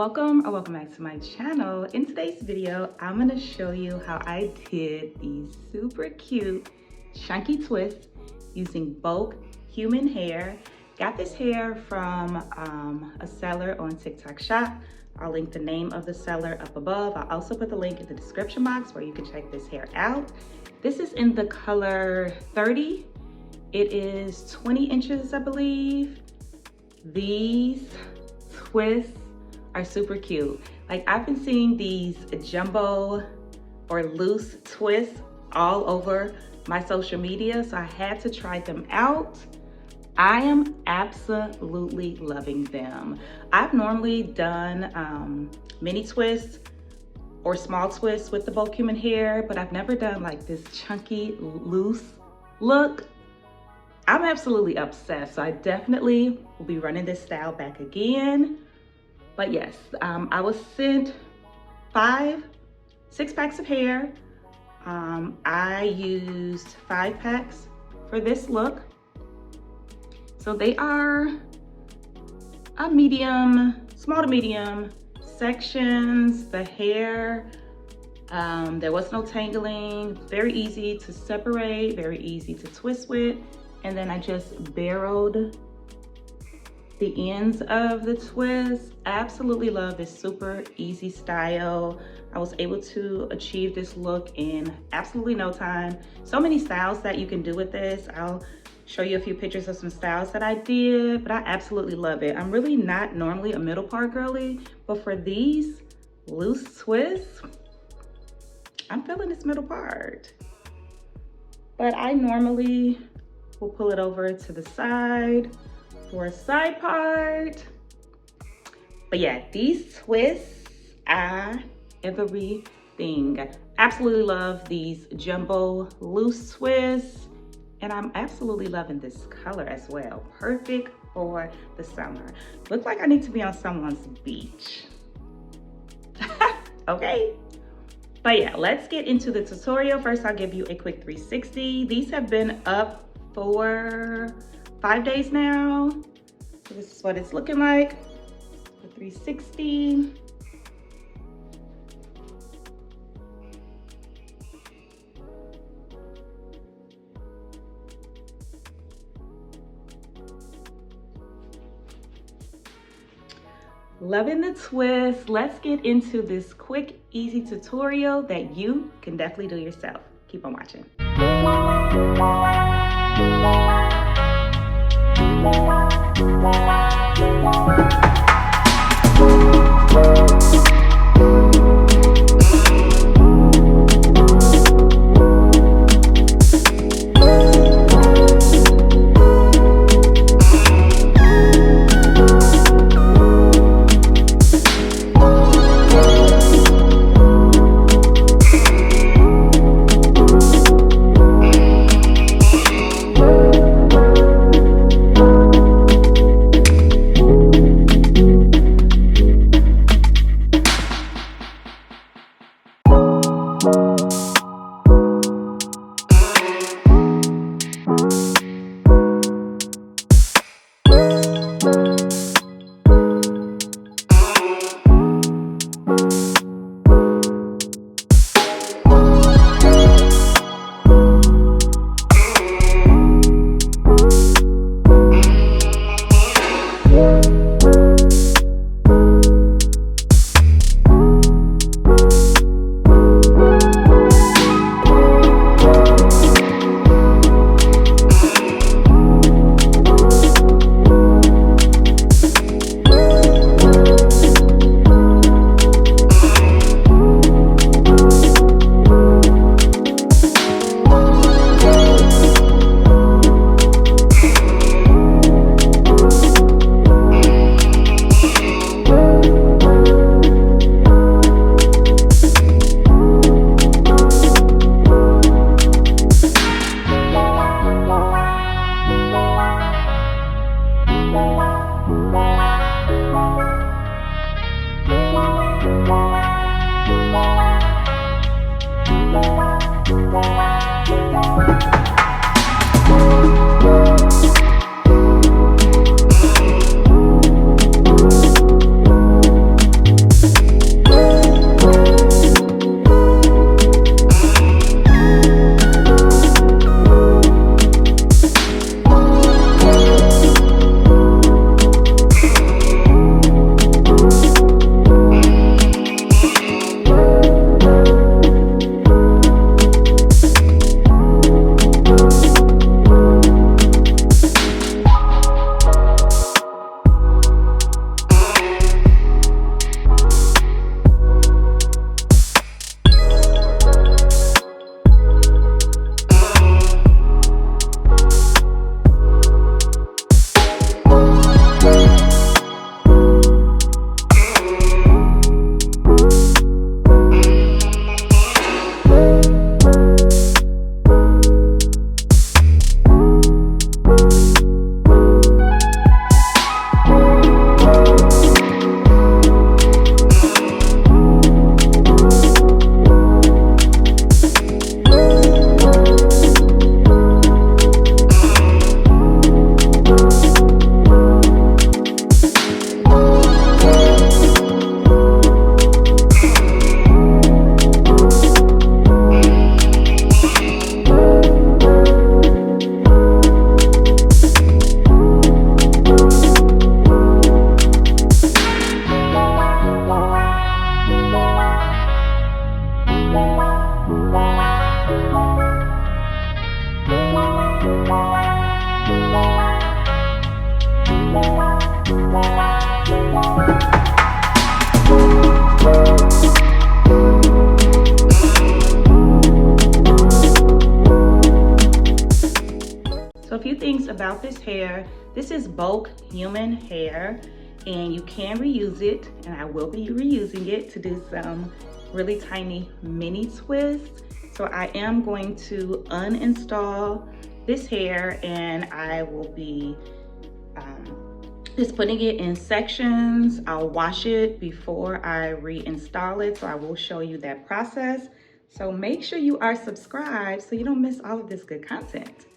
Welcome back to my channel. In today's video, I'm gonna show you how I did these super cute chunky twists using bulk human hair. Got this hair from a seller on TikTok Shop. I'll link the name of the seller up above. I'll also put the link in the description box where you can check this hair out. This is in the color 30. It is 20 inches, I believe. These twists are super cute. Like, I've been seeing these jumbo or loose twists all over my social media, so I had to try them out. I am absolutely loving them. I've normally done mini twists or small twists with the bulk human hair, but I've never done like this chunky loose look. I'm absolutely obsessed, so I definitely will be running this style back again. But yes, I was sent 6 packs of hair. I used 5 packs for this look. So they are a medium, small to medium sections. The hair, there was no tangling, very easy to separate, very easy to twist with. And then I just barreled the ends of the twist. Absolutely love this super easy style. I was able to achieve this look in absolutely no time. So many styles that you can do with this. I'll show you a few pictures of some styles that I did, but I absolutely love it. I'm really not normally a middle part girly, but for these loose twists, I'm feeling this middle part. But I normally will pull it over to the side for a side part. But yeah, these twists are everything. Absolutely love these jumbo loose twists, and I'm absolutely loving this color as well. Perfect for the summer. Look like I need to be on someone's beach. Okay, but yeah, let's get into the tutorial. First, I'll give you a quick 360. These have been up for 5 days now. So this is what it's looking like, the 360. Loving the twist. Let's get into this quick, easy tutorial that you can definitely do yourself. Keep on watching. out this hair. This is bulk human hair, and you can reuse it, and I will be reusing it to do some really tiny mini twists. So I am going to uninstall this hair, and I will be just putting it in sections. I'll wash it before I reinstall it, so I will show you that process. So make sure you are subscribed so you don't miss all of this good content.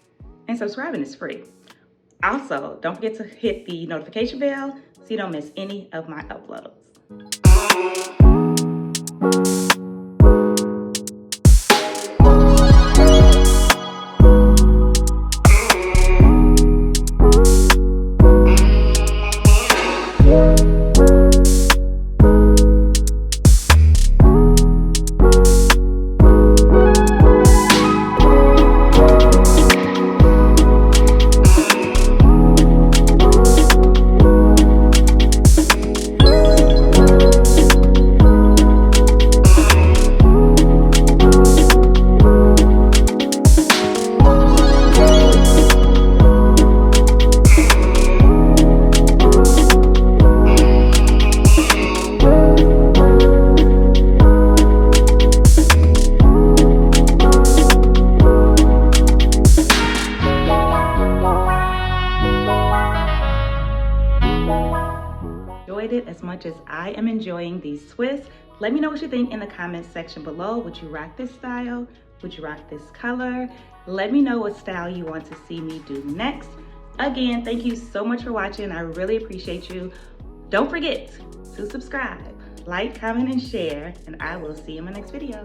And subscribing is free. Also, don't forget to hit the notification bell so you don't miss any of my uploads. Enjoyed it as much as I am enjoying these twists. Let me know what you think in the comments section below. Would you rock this style? Would you rock this color? Let me know what style you want to see me do next. Again, thank you so much for watching. I really appreciate you. Don't forget to subscribe, like, comment, and share, and I will see you in my next video.